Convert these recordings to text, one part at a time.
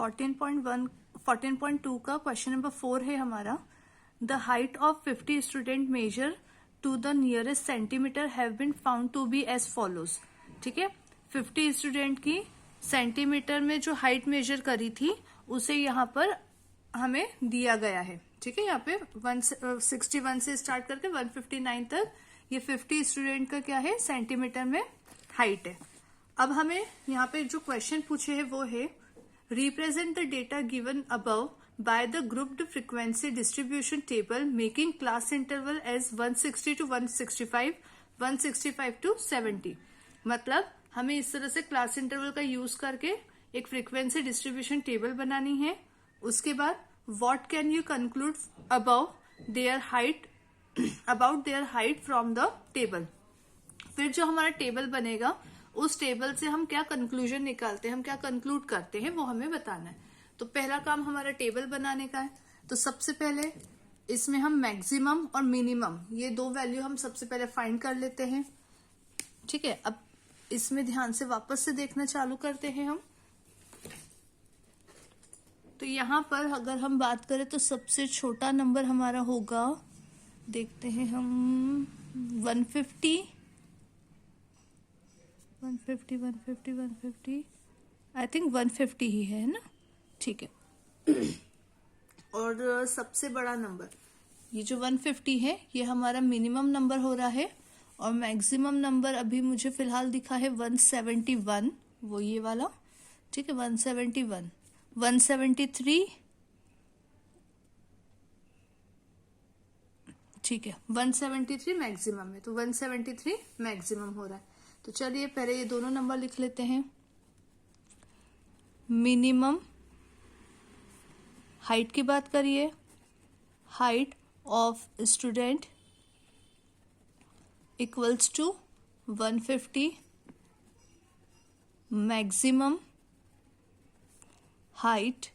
14.2 का question number 4 है हमारा। The height of 50 student measure to the nearest centimetre have been found to be as follows. ठीक है, 50 student की centimetre में जो हाइट मेजर करी थी उसे यहाँ पर हमें दिया गया है। ठीक है, यहाँ पे 161 से स्टार्ट करके 159 तक ये 50 स्टूडेंट का क्या है, सेंटीमीटर में हाइट है। अब हमें यहाँ पे जो क्वेश्चन पूछे है वो है represent the data given above by the grouped frequency distribution table making class interval as 160 to 165, 165 to 70। मतलब हमें इस तरह से क्लास इंटरवल का यूज करके एक फ्रीक्वेंसी डिस्ट्रीब्यूशन टेबल बनानी है। उसके बाद what can you conclude about their height from the table. फिर जो हमारा टेबल बनेगा उस टेबल से हम क्या कंक्लूजन निकालते हैं, हम क्या कंक्लूड करते हैं, वो हमें बताना है। तो पहला काम हमारा टेबल बनाने का है। तो सबसे पहले इसमें हम मैक्सिमम और मिनिमम ये दो वैल्यू हम सबसे पहले फाइंड कर लेते हैं। ठीक है, अब इसमें ध्यान से वापस से देखना चालू करते हैं हम। तो यहां पर अगर हम बात करें तो सबसे छोटा नंबर हमारा होगा, देखते हैं हम 150 आई थिंक 150 ही है ना। ठीक है, और सबसे बड़ा नंबर ये जो 150 है ये हमारा मिनिमम नंबर हो रहा है, और मैक्सिमम नंबर अभी मुझे फिलहाल दिखा है 171, वो ये वाला। ठीक है, 171, 173, ठीक है 173 मैक्सिमम है, तो 173 मैक्सिमम हो रहा है। तो चलिए पहले ये दोनों नंबर लिख लेते हैं। मिनिमम हाइट की बात करिए, height of student equals to 150, maximum height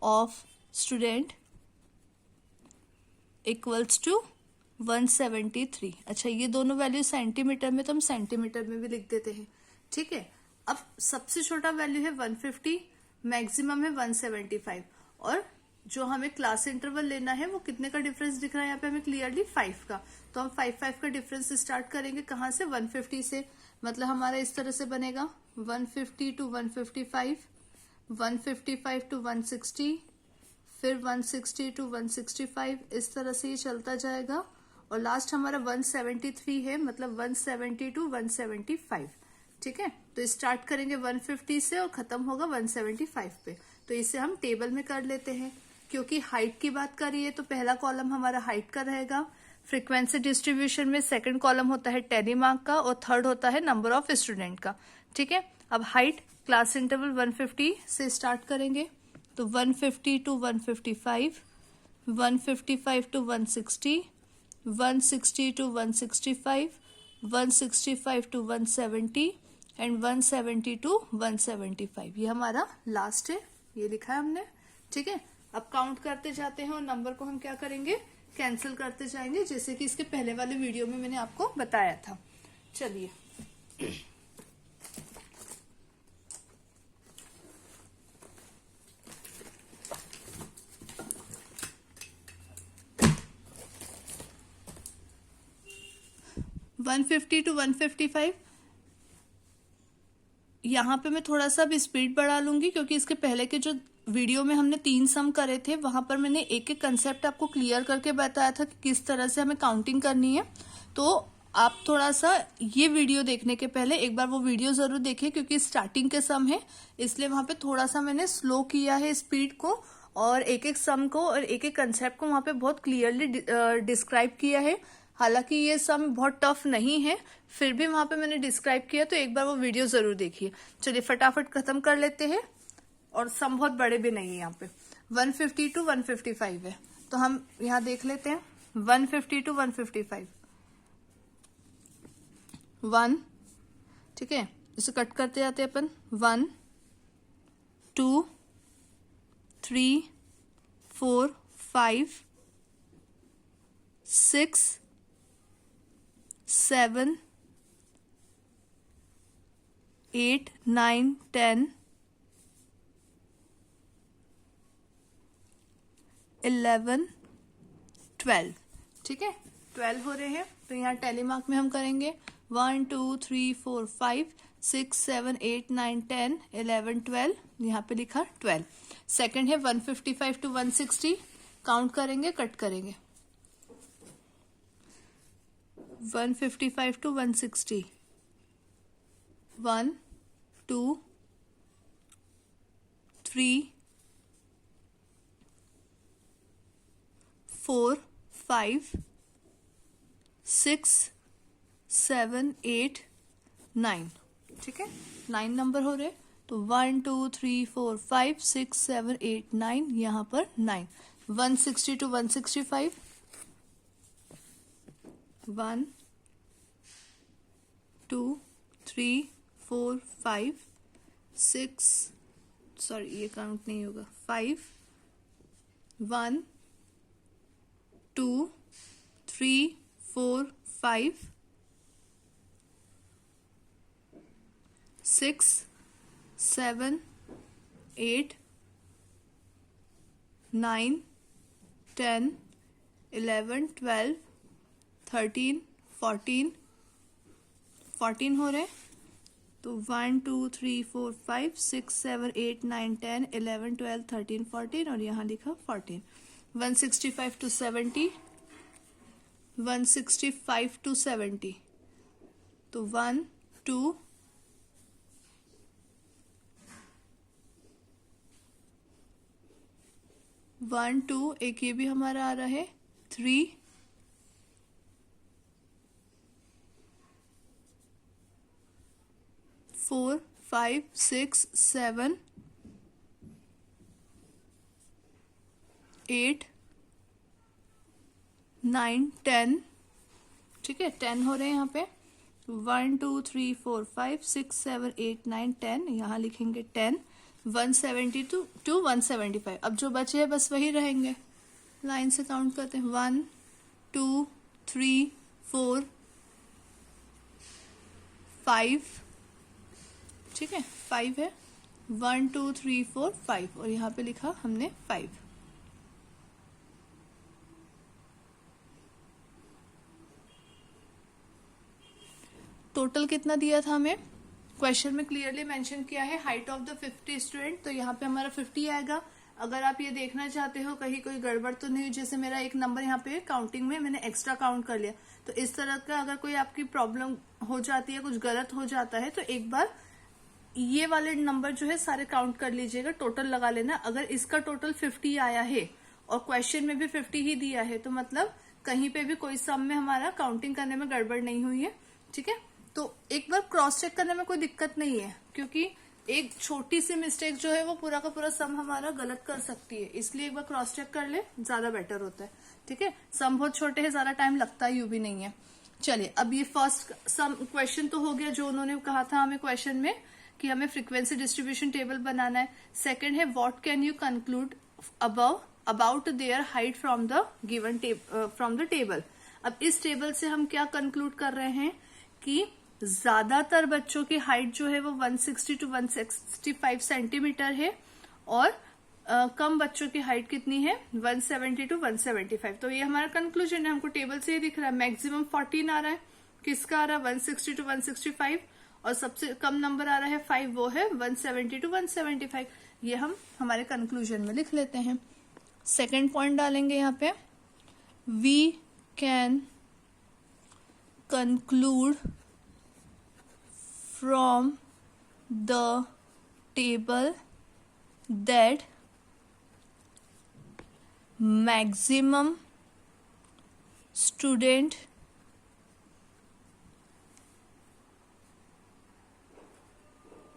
of student equals to 173। अच्छा, ये दोनों वैल्यू सेंटीमीटर में, तो हम सेंटीमीटर में भी लिख देते हैं। ठीक है, अब सबसे छोटा वैल्यू है 150, मैक्सिमम है 175, और जो हमें क्लास इंटरवल लेना है वो कितने का डिफरेंस दिख रहा है यहाँ पे हमें क्लियरली 5 का। तो हम 5 का डिफरेंस स्टार्ट करेंगे कहाँ से, 150 से। मतलब हमारा इस तरह से बनेगा 150 to 155, 155 to 160, फिर 160 to 165, इस तरह से ये चलता जाएगा, और लास्ट हमारा 173 है, मतलब 170 to 175। ठीक है, तो स्टार्ट करेंगे 150 से और खत्म होगा 175 पे। तो इसे हम टेबल में कर लेते हैं। क्योंकि हाइट की बात करिए तो पहला कॉलम हमारा हाइट का रहेगा। फ्रीक्वेंसी डिस्ट्रीब्यूशन में सेकंड कॉलम होता है टेलीमार्क का, और थर्ड होता है नंबर ऑफ स्टूडेंट का। ठीक है, अब हाइट क्लास इंटरवल 150 से स्टार्ट करेंगे, तो 150 to 155, 155 to 160, 160 to 165, 165 to 170 and 170 to 175। ये हमारा लास्ट है, ये लिखा है हमने। ठीक है, अब काउंट करते जाते हैं और नंबर को हम क्या करेंगे, कैंसिल करते जाएंगे, जैसे कि इसके पहले वाले वीडियो में मैंने आपको बताया था। चलिए 150 to 155, यहाँ पे मैं थोड़ा सा भी स्पीड बढ़ा लूंगी, क्योंकि इसके पहले के जो वीडियो में हमने 3 सम करे थे वहां पर मैंने एक एक कंसेप्ट आपको क्लियर करके बताया था कि किस तरह से हमें काउंटिंग करनी है। तो आप थोड़ा सा ये वीडियो देखने के पहले एक बार वो वीडियो जरूर देखिए, क्योंकि स्टार्टिंग के सम है, इसलिए वहां पे थोड़ा सा मैंने स्लो किया है स्पीड को, और एक एक सम को और एक एक कंसेप्ट को वहां पे बहुत क्लियरली डिस्क्राइब किया है। हालांकि ये सम बहुत टफ नहीं है, फिर भी वहां पे मैंने डिस्क्राइब किया, तो एक बार वो वीडियो जरूर देखिए। चलिए फटाफट खत्म कर लेते हैं, और सम बहुत बड़े भी नहीं है। यहाँ पे 150 to 155 है, तो हम यहाँ देख लेते हैं 150 to 155, 1, ठीक है, इसे कट करते जाते हैं अपन, 1 2 3 4 5 6 7 8 9 10 11, 12, ठीक है, 12 हो रहे हैं। तो यहाँ टेलीमार्क में हम करेंगे 1 2 3 4 5 6 7 8 9 10 11 12, यहाँ पे लिखा 12। सेकंड है 155 to 160, काउंट करेंगे, कट करेंगे। 155 to 160, 1 2 3 4 5 6 7 8 9, ठीक है, 9 नंबर हो रहे। तो 1 2 3 4 5 6 7 8 9, यहाँ पर 9। 160 to 165, 1 2 3 4 5 6, सॉरी ये काउंट नहीं होगा, 5 1 2 3 4 5 6 7 8 9 10 11 12 13 14 14 हो रहे। तो 1 2 3 4 5 6 7 8 9 10 11 12 13 14, और यहाँ लिखा 14। 165 to 70, 165 to 70, तो 1 2 1 2, एक ये भी हमारा आ रहा है 3 4 5 6 7 8 9 10, ठीक है, 10 हो रहे हैं यहाँ पे। 1 2 3 4 5 6 7 8 9 10, यहाँ लिखेंगे 10। 170 to 175, अब जो बचे हैं बस वही रहेंगे। लाइन से काउंट करते हैं, 1 2 3 4 5, ठीक है, 5 है। 1 2 3 4 5, और यहाँ पे लिखा हमने 5। टोटल कितना दिया था हमें, क्वेश्चन में क्लियरली मेंशन किया है हाइट ऑफ द 50 स्टूडेंट, तो यहाँ पे हमारा 50 आएगा। अगर आप ये देखना चाहते हो कहीं कोई गड़बड़ तो नहीं, जैसे मेरा एक नंबर यहाँ पे काउंटिंग में मैंने एक्स्ट्रा काउंट कर लिया, तो इस तरह का अगर कोई आपकी प्रॉब्लम हो जाती है, कुछ गलत हो जाता है, तो एक बार ये वाले नंबर जो है सारे काउंट कर लीजिएगा, टोटल लगा लेना। अगर इसका टोटल 50 आया है और क्वेश्चन में भी 50 ही दिया है, तो मतलब कहीं पे भी कोई सम में हमारा काउंटिंग करने में गड़बड़ नहीं हुई है, ठीक है। तो एक बार क्रॉस चेक करने में कोई दिक्कत नहीं है, क्योंकि एक छोटी सी मिस्टेक जो है वो पूरा का पूरा सम हमारा गलत कर सकती है, इसलिए एक बार क्रॉस चेक कर ले, ज्यादा बेटर होता है, ठीक है। सम बहुत छोटे हैं, ज्यादा टाइम लगता है, यू भी नहीं है। चलिए, अब ये फर्स्ट सम क्वेश्चन तो हो गया जो उन्होंने कहा था हमें क्वेश्चन में कि हमें फ्रीक्वेंसी डिस्ट्रीब्यूशन टेबल बनाना है। सेकंड है what can you conclude about their height from the given from the table. अब इस टेबल से हम क्या कंक्लूड कर रहे हैं कि ज्यादातर बच्चों की हाइट जो है वो 160 to 165 सेंटीमीटर है, और कम बच्चों की हाइट कितनी है, 170 to 175। तो ये हमारा कंक्लूजन है, हमको टेबल से ही दिख रहा है। मैक्सिमम 14 आ रहा है, किसका आ रहा है, 160 to 165, और सबसे कम नंबर आ रहा है 5, वो है 170 to 175। ये हम हमारे कंक्लूजन में लिख लेते हैं। सेकेंड पॉइंट डालेंगे यहाँ पे, we can conclude from the table that maximum student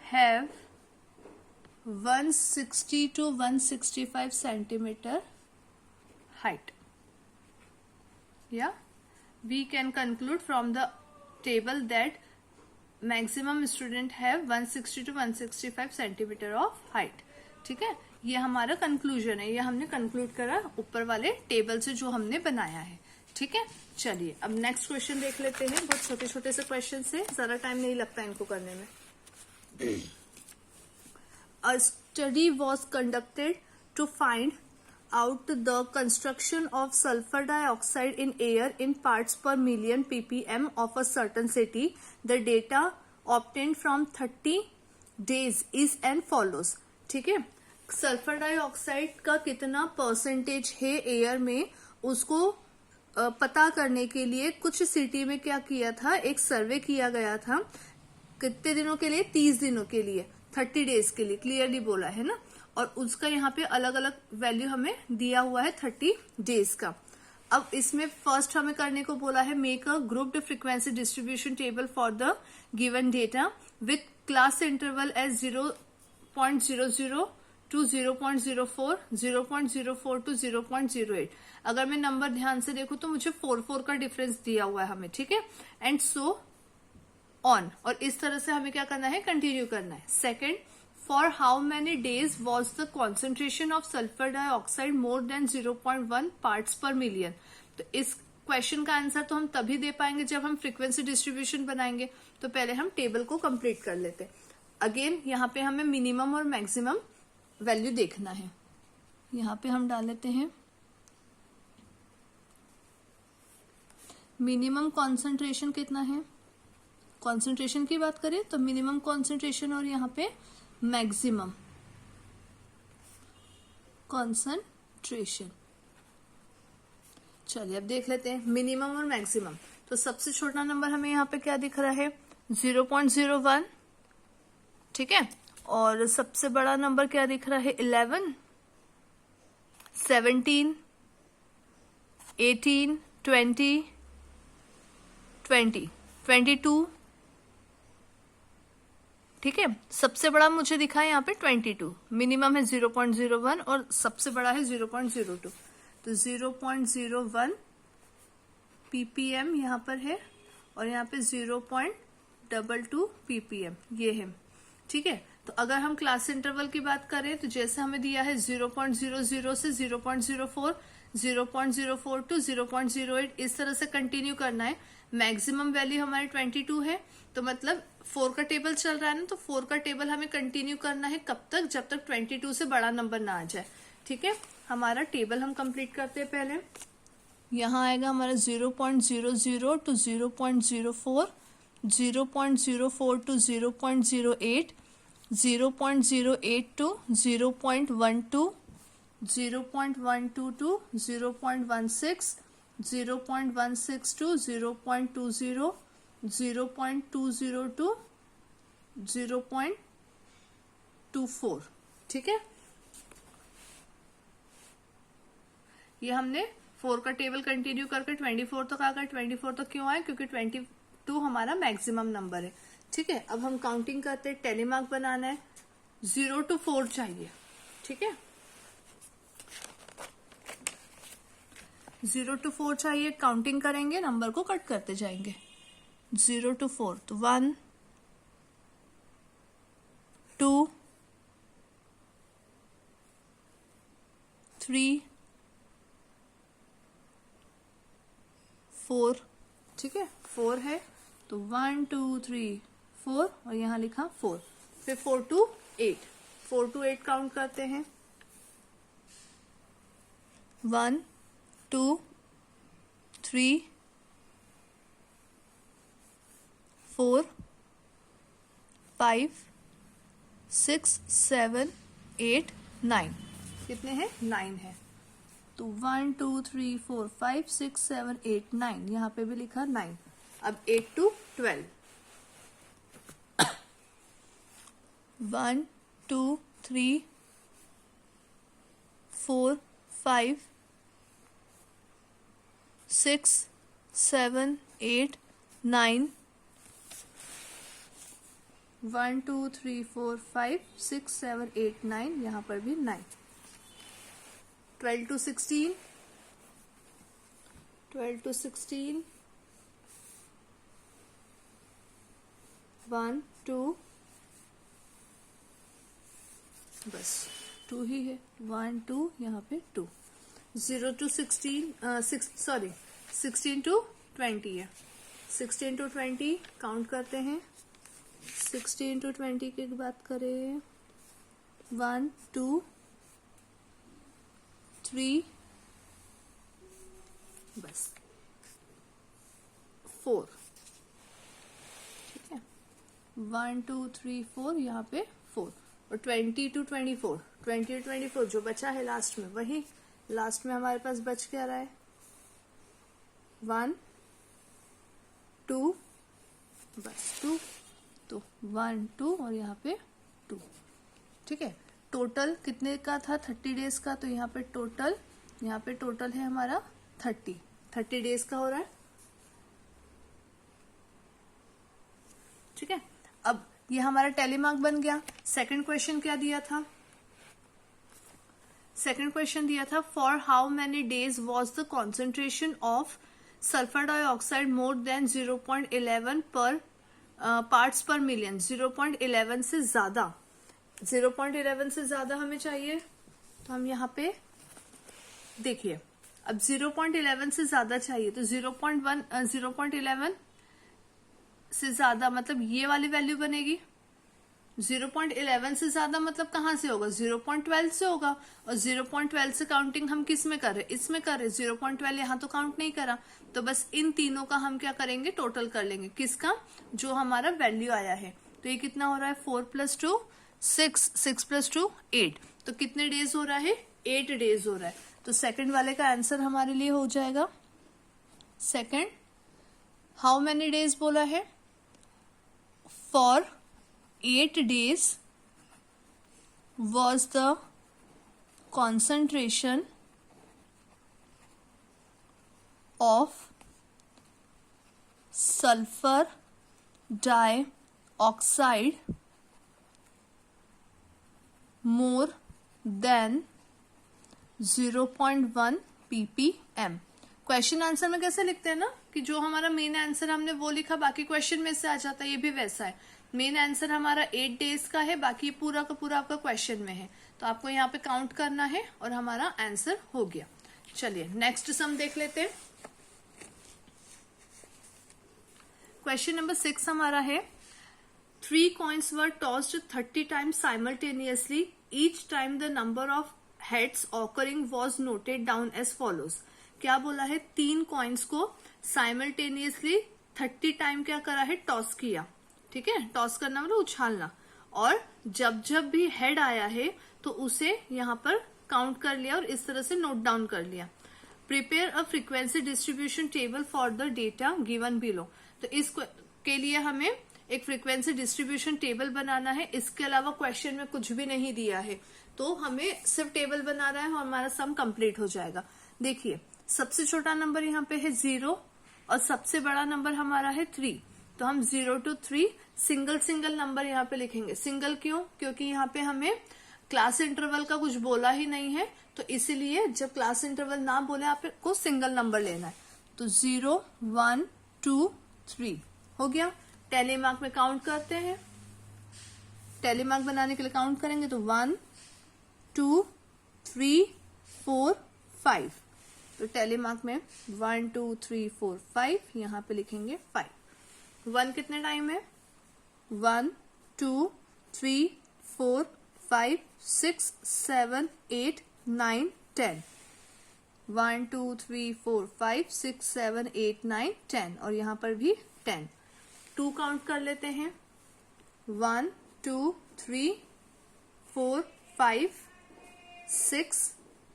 have 160 to 165 centimeter height. Yeah, we can conclude from the table that maximum student have 160 to 165 centimetre of height, ठीक है। ये हमारा कंक्लूजन है, ये हमने कंक्लूड करा ऊपर वाले टेबल से जो हमने बनाया है, ठीक है। चलिए, अब नेक्स्ट क्वेश्चन देख लेते हैं। बहुत छोटे छोटे से क्वेश्चन से ज्यादा टाइम नहीं लगता इनको करने में। A study was conducted to find out the construction of sulfur dioxide in air in parts per million ppm of a certain city. The data obtained from 30 days is and follows. ठीक है, sulphur dioxide का कितना percentage है air में, उसको पता करने के लिए कुछ सिटी में क्या किया था, एक सर्वे किया गया था. कितने दिनों के लिए? 30 दिनों के लिए, 30 डेज के लिए, क्लियरली बोला है ना. और उसका यहाँ पे अलग अलग वैल्यू हमें दिया हुआ है 30 डेज का. अब इसमें फर्स्ट हमें करने को बोला है make a grouped frequency distribution table for the given data with class interval as 0.00 to 0.04, 0.04 to 0.08. अगर मैं नंबर ध्यान से देखूं तो मुझे 4 का डिफरेंस दिया हुआ है हमें, ठीक है, एंड सो ऑन. और इस तरह से हमें क्या करना है, कंटिन्यू करना है. Second, for how many days was the concentration of sulphur dioxide more than 0.1 parts पर मिलियन. तो इस क्वेश्चन का आंसर तो हम तभी दे पाएंगे जब हम फ्रीक्वेंसी डिस्ट्रीब्यूशन बनाएंगे. तो पहले हम टेबल को कंप्लीट कर लेते हैं. अगेन यहाँ पे हमें मिनिमम और मैक्सिमम वैल्यू देखना है. यहाँ पे हम डाल लेते हैं मिनिमम कॉन्सेंट्रेशन कितना है. कॉन्सेंट्रेशन की बात करें तो मिनिमम कॉन्सेंट्रेशन और यहाँ पे मैक्सिमम कॉन्सेंट्रेशन. चलिए अब देख लेते हैं मिनिमम और मैक्सिमम. तो सबसे छोटा नंबर हमें यहाँ पे क्या दिख रहा है, 0.01, ठीक है. और सबसे बड़ा नंबर क्या दिख रहा है, 11, 17, 18, 20, 22, ठीक है. सबसे बड़ा मुझे दिखा है यहाँ पे 22. मिनिमम है 0.01 और सबसे बड़ा है 0.02. तो 0.01 ppm यहाँ पर है और यहाँ पे 0.22 ppm ये है, ठीक है. तो अगर हम क्लास इंटरवल की बात करें तो जैसे हमें दिया है 0.00 से 0.04, 0.04 टू 0.08, इस तरह से कंटिन्यू करना है. मैक्सिमम वैल्यू हमारी 22 है, तो मतलब 4 का टेबल चल रहा है ना, तो 4 का टेबल हमें कंटिन्यू करना है कब तक, जब तक 22 से बड़ा नंबर ना आ जाए, ठीक है. हमारा टेबल हम कंप्लीट करते हैं. पहले यहाँ आएगा हमारा 0.00 to 0.04, 0.04 to 0.08, 0.08 to 0.12, 0.12 to 0.16, 0.16 to 0.20, 0.20 to 0.24, ठीक है. ये हमने 4 का टेबल कंटिन्यू करके 24 तक आ गए. 24 तक क्यों आए, क्योंकि 22 हमारा मैक्सिमम नंबर है, ठीक है. अब हम काउंटिंग करते हैं. टेलीमार्क बनाना है, 0 टू 4 चाहिए, ठीक है. 0 टू 4 चाहिए. काउंटिंग करेंगे, नंबर को कट करते जाएंगे. 0 टू 4 तो 1, 2, 3, 4, ठीक है. 4 है तो 1, 2, 3, 4 और यहाँ लिखा 4. फिर 4 टू 8, 4 टू 8 काउंट करते हैं. 1, 2, 3, 4, 5, 6, 7, 8, 9. कितने हैं, 9 है. तो 1, 2, 3, 4, 5, 6, 7, 8, 9, यहाँ पे भी लिखा 9. अब 8 टू 12, 1, 2, 3, 4, 5, 6, 7, 8, 9. 1, 2, 3, 4, 5, 6, 7, 8, 9, यहाँ पर भी 9. 12 to 16, 12 to 16, 1, 2, बस 2 ही है. 1, 2, यहाँ पे 2. 0 to 16, 16 to 20 है. 16 to 20 काउंट करते हैं. 16 to 20 की बात करें, 1, 2, 3 बस 4, ठीक है, 1 2 3 4 यहाँ पे 4 और 20 to 24, 20 to 24 जो बचा है लास्ट में, वही लास्ट में हमारे पास बच क्या रहा है 1 2 बस 2, तो 1 2 और यहाँ पे 2, ठीक है। टोटल कितने का था 30 डेज का, तो यहाँ पे टोटल है हमारा 30 डेज का हो रहा है, ठीक है। अब ये हमारा टेलीमार्क बन गया। सेकंड क्वेश्चन क्या दिया था, सेकंड क्वेश्चन दिया था for how many days was the concentration of sulphur dioxide more than 0.11 पर पार्ट्स पर मिलियन। 0.11 से ज्यादा, 0.11 से ज्यादा हमें चाहिए, तो हम यहाँ पे देखिए, अब 0.11 से ज्यादा चाहिए तो 0.11 से ज्यादा मतलब ये वाली वैल्यू बनेगी। 0.11 से ज्यादा मतलब कहाँ से होगा 0.12 से होगा, और 0.12 से काउंटिंग हम किस में कर रहे, इसमें कर रहे, 0.12 यहाँ तो काउंट नहीं करा, तो बस इन तीनों का हम क्या करेंगे टोटल कर लेंगे, किसका, जो हमारा वैल्यू आया है। तो ये कितना हो रहा है 4 + 2 6, 6 + 2 8, तो कितने डेज हो रहा है 8 डेज हो रहा है। तो सेकंड वाले का आंसर हमारे लिए हो जाएगा सेकंड। हाउ मेनी डेज बोला है, for 8 days was the concentration of sulfur dioxide more than 0.1 ppm। Question answer में कैसे लिखते हैं ना कि जो हमारा मेन आंसर हमने वो लिखा, बाकी क्वेश्चन में से आ जाता है, ये भी वैसा है। मेन आंसर हमारा 8 डेज का है, बाकी पूरा का पूरा आपका क्वेश्चन में है, तो आपको यहाँ पे काउंट करना है और हमारा आंसर हो गया। चलिए नेक्स्ट सम देख लेते हैं। क्वेश्चन नंबर 6 हमारा है 3 coins were tossed 30 times simultaneously. Each time the number of heads occurring was noted down as follows। क्या बोला है 3 कॉइन्स को साइमल्टेनियसली 30 टाइम क्या करा है टॉस किया, ठीक है, टॉस करना मतलब उछालना, और जब जब भी हेड आया है तो उसे यहाँ पर काउंट कर लिया और इस तरह से नोट डाउन कर लिया। Prepare a frequency distribution table for the data given below. तो इस के लिए हमें एक फ्रीक्वेंसी डिस्ट्रीब्यूशन टेबल बनाना है, इसके अलावा क्वेश्चन में कुछ भी नहीं दिया है, तो हमें सिर्फ टेबल बनाना है और हमारा सम कंप्लीट हो जाएगा। देखिए सबसे छोटा नंबर यहाँ पे है 0 और सबसे बड़ा नंबर हमारा है 3, तो हम 0 to 3 सिंगल नंबर यहाँ पे लिखेंगे। सिंगल क्यों, क्योंकि यहाँ पे हमें क्लास इंटरवल का कुछ बोला ही नहीं है, तो इसीलिए जब क्लास इंटरवल ना बोले आपको सिंगल नंबर लेना है। तो 0 1 2 3 हो गया। टेलीमार्क में काउंट करते हैं, टेलीमार्क बनाने के लिए काउंट करेंगे तो 1 2 3 4 5, तो टेलीमार्क में 1 2 3 4 5 यहाँ पे लिखेंगे 5। 1 कितने टाइम है 1 2 3 4 5 6 7 8 9 10, 1 2 3 4 5 6 7 8 9 10, और यहाँ पर भी 10। 2 काउंट कर लेते हैं 1 2 3 4 5 6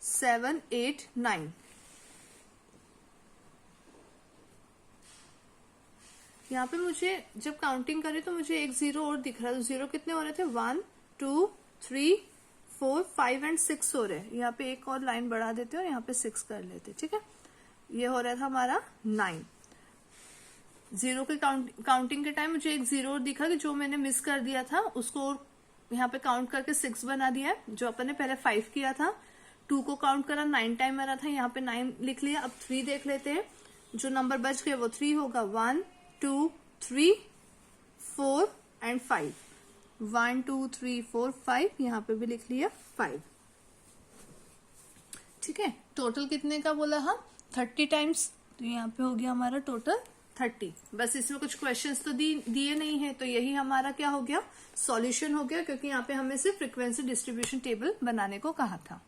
7 8 9, यहाँ पे मुझे जब काउंटिंग करें तो मुझे एक 0 और दिख रहा है, तो 0 कितने हो रहे थे 1 2 3 4 5 एंड 6 हो रहे हैं। यहाँ पे एक और लाइन बढ़ा देते और यहाँ पे 6 कर लेते, ठीक है। ये हो रहा था हमारा 9। 0 के काउंटिंग के टाइम मुझे एक 0 और दिखा कि जो मैंने मिस कर दिया था उसको यहाँ पे काउंट करके 6 बना दिया, जो अपन ने पहले 5 किया था। 2 को काउंट करा 9 टाइम आ रहा था, यहाँ पे 9 लिख लिया। अब 3 देख लेते हैं, जो नंबर बच गए वो 3 होगा। 1 2 3 4 एंड 5, 1 2 3 4 5, यहाँ पे भी लिख लिया 5, ठीक है। टोटल कितने का बोला हम 30 टाइम्स, तो यहाँ पे हो गया हमारा टोटल 30। बस इसमें कुछ क्वेश्चंस तो दिए नहीं है, तो यही हमारा क्या हो गया सॉल्यूशन हो गया, क्योंकि यहाँ पे हमें सिर्फ फ्रीक्वेंसी डिस्ट्रीब्यूशन टेबल बनाने को कहा था।